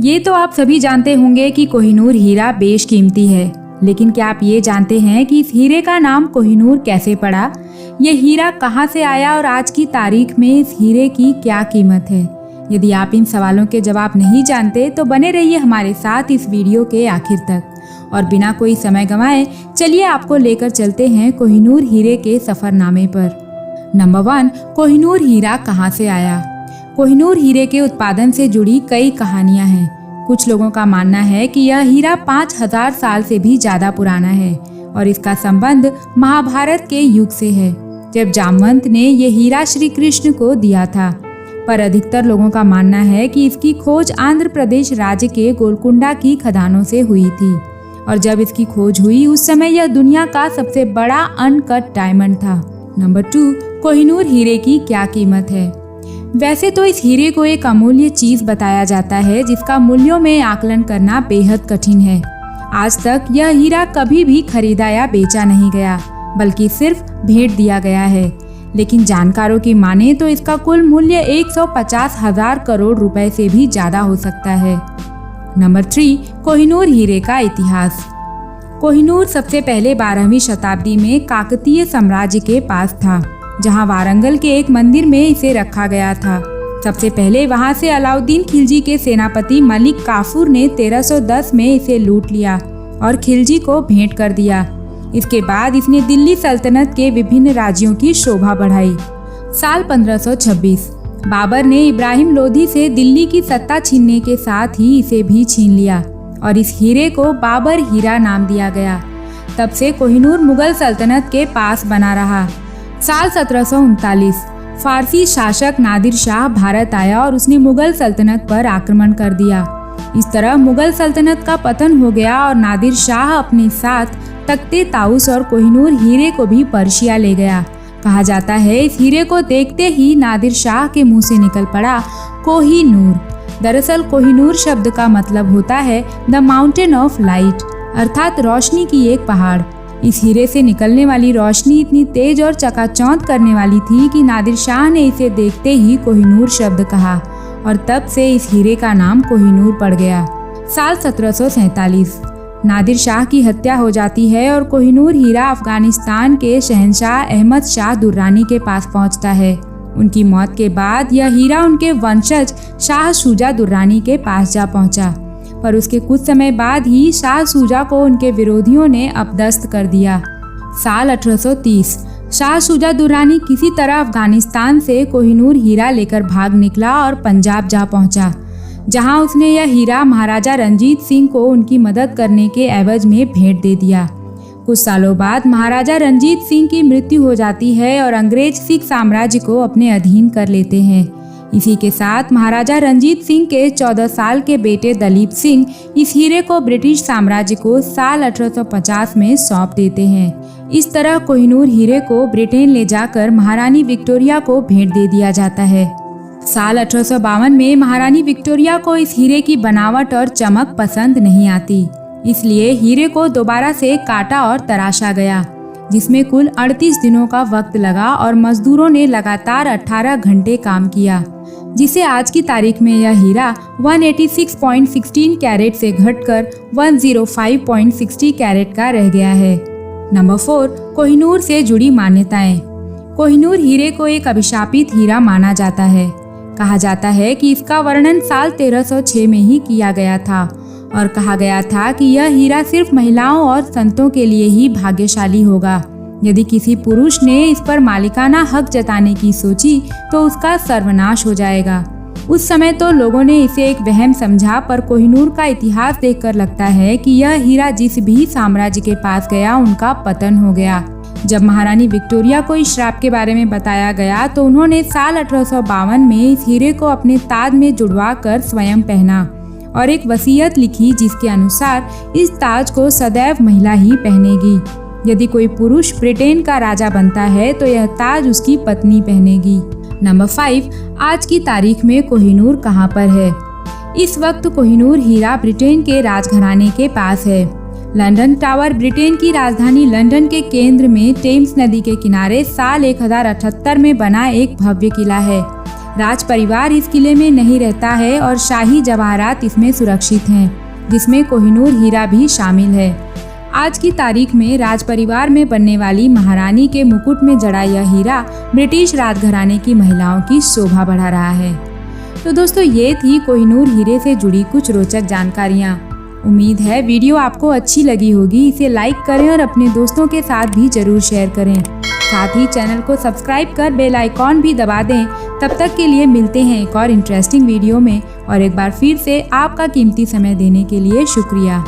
ये तो आप सभी जानते होंगे कि कोहिनूर हीरा बेशकीमती है, लेकिन क्या आप ये जानते हैं कि इस हीरे का नाम कोहिनूर कैसे पड़ा? ये हीरा कहाँ से आया और आज की तारीख में इस हीरे की क्या कीमत है? यदि आप इन सवालों के जवाब नहीं जानते तो बने रहिए हमारे साथ इस वीडियो के आखिर तक। और बिना कोई समय गंवाए चलिए आपको लेकर चलते हैं कोहिनूर हीरे के सफरनामे पर। नंबर 1, कोहिनूर हीरा कहाँ से आया? कोहिनूर हीरे के उत्पादन से जुड़ी कई कहानियां हैं। कुछ लोगों का मानना है कि यह हीरा 5000 साल से भी ज्यादा पुराना है और इसका संबंध महाभारत के युग से है, जब जामवंत ने यह हीरा श्री कृष्ण को दिया था। पर अधिकतर लोगों का मानना है कि इसकी खोज आंध्र प्रदेश राज्य के गोलकुंडा की खदानों से हुई थी और जब इसकी खोज हुई उस समय यह दुनिया का सबसे बड़ा अनकट डायमंड था। नंबर 2, कोहिनूर हीरे की क्या कीमत है? वैसे तो इस हीरे को एक अमूल्य चीज बताया जाता है जिसका मूल्यों में आकलन करना बेहद कठिन है। आज तक यह हीरा कभी भी खरीदा या बेचा नहीं गया, बल्कि सिर्फ भेंट दिया गया है। लेकिन जानकारों की माने तो इसका कुल मूल्य 150,000 करोड़ रुपए से भी ज्यादा हो सकता है। नंबर 3, कोहिनूर हीरे का इतिहास। कोहिनूर सबसे पहले 12वीं शताब्दी में काकतीय साम्राज्य के पास था, जहां वारंगल के एक मंदिर में इसे रखा गया था। सबसे पहले वहां से अलाउद्दीन खिलजी के सेनापति मलिक काफूर ने 1310 में इसे लूट लिया और खिलजी को भेंट कर दिया। इसके बाद इसने दिल्ली सल्तनत के विभिन्न राज्यों की शोभा बढ़ाई। साल 1526 बाबर ने इब्राहिम लोधी से दिल्ली की सत्ता छीनने के साथ ही इसे भी छीन लिया और इस हीरे को बाबर हीरा नाम दिया गया। तब से कोहिनूर मुगल सल्तनत के पास बना रहा। साल 1739 फारसी शासक नादिर शाह भारत आया और उसने मुगल सल्तनत पर आक्रमण कर दिया। इस तरह मुगल सल्तनत का पतन हो गया और नादिर शाह अपने साथ तख्ते ताउस और कोहिनूर हीरे को भी पर्शिया ले गया। कहा जाता है इस हीरे को देखते ही नादिर शाह के मुंह से निकल पड़ा कोहिनूर। दरअसल कोहिनूर शब्द का मतलब होता है द माउंटेन ऑफ लाइट, अर्थात रोशनी की एक पहाड़। इस हीरे से निकलने वाली रोशनी इतनी तेज और चकाचौंध करने वाली थी कि नादिर शाह ने इसे देखते ही कोहिनूर शब्द कहा और तब से इस हीरे का नाम कोहिनूर पड़ गया। साल 1747 नादिर शाह की हत्या हो जाती है और कोहिनूर हीरा अफगानिस्तान के शहंशाह अहमद शाह दुर्रानी के पास पहुंचता है। उनकी मौत के बाद यह हीरा उनके वंशज शाह शुजा दुर्रानी के पास जा पहुंचा, पर उसके कुछ समय बाद ही शाह शुजा को उनके विरोधियों ने अपदस्थ कर दिया। साल 1830 शाह शुजा दुर्रानी किसी तरह अफगानिस्तान से कोहिनूर हीरा लेकर भाग निकला और पंजाब जा पहुंचा, जहां उसने यह हीरा महाराजा रंजीत सिंह को उनकी मदद करने के एवज में भेंट दे दिया। कुछ सालों बाद महाराजा रंजीत सिंह की मृत्यु हो जाती है और अंग्रेज सिख साम्राज्य को अपने अधीन कर लेते हैं। इसी के साथ महाराजा रंजीत सिंह के 14 साल के बेटे दलीप सिंह इस हीरे को ब्रिटिश साम्राज्य को साल 1850 में सौंप देते हैं। इस तरह कोहिनूर हीरे को ब्रिटेन ले जाकर महारानी विक्टोरिया को भेंट दे दिया जाता है। साल 1852 में महारानी विक्टोरिया को इस हीरे की बनावट और चमक पसंद नहीं आती, इसलिए हीरे को दोबारा से काटा और तराशा गया, जिसमें कुल 38 दिनों का वक्त लगा और मजदूरों ने लगातार 18 घंटे काम किया, जिसे आज की तारीख में यह हीरा 186.16 कैरेट से घटकर 105.60 कैरेट का रह गया है। नंबर 4, कोहिनूर से जुड़ी मान्यताएं। कोहिनूर हीरे को एक अभिशापित हीरा माना जाता है। कहा जाता है कि इसका वर्णन साल 1306 में ही किया गया था और कहा गया था कि यह हीरा सिर्फ महिलाओं और संतों के लिए ही भाग्यशाली होगा। यदि किसी पुरुष ने इस पर मालिकाना हक जताने की सोची तो उसका सर्वनाश हो जाएगा। उस समय तो लोगों ने इसे एक वहम समझा, पर कोहिनूर का इतिहास देखकर लगता है कि यह हीरा जिस भी साम्राज्य के पास गया उनका पतन हो गया। जब महारानी विक्टोरिया को इस श्राप के बारे में बताया गया तो उन्होंने साल 1852 में इस हीरे को अपने ताज में जुड़वा कर स्वयं पहना और एक वसीयत लिखी, जिसके अनुसार इस ताज को सदैव महिला ही पहनेगी। यदि कोई पुरुष ब्रिटेन का राजा बनता है तो यह ताज उसकी पत्नी पहनेगी। नंबर 5, आज की तारीख में कोहिनूर कहाँ पर है? इस वक्त कोहिनूर हीरा ब्रिटेन के राजघराने के पास है। लंदन टावर ब्रिटेन की राजधानी लंदन के केंद्र में टेम्स नदी के किनारे साल 1078 में बना एक भव्य किला है। राज परिवार इस किले में नहीं रहता है और शाही जवाहरात इसमें सुरक्षित हैं, जिसमें कोहिनूर हीरा भी शामिल है। आज की तारीख में राज परिवार में बनने वाली महारानी के मुकुट में जड़ा यह हीरा ब्रिटिश राजघराने की महिलाओं की शोभा बढ़ा रहा है। तो दोस्तों, ये थी कोहिनूर हीरे से जुड़ी कुछ रोचक जानकारियाँ। उम्मीद है वीडियो आपको अच्छी लगी होगी। इसे लाइक करें और अपने दोस्तों के साथ भी जरूर शेयर करें। साथ ही चैनल को सब्सक्राइब कर बेल आइकॉन भी दबा दें। तब तक के लिए मिलते हैं एक और इंटरेस्टिंग वीडियो में, और एक बार फिर से आपका कीमती समय देने के लिए शुक्रिया।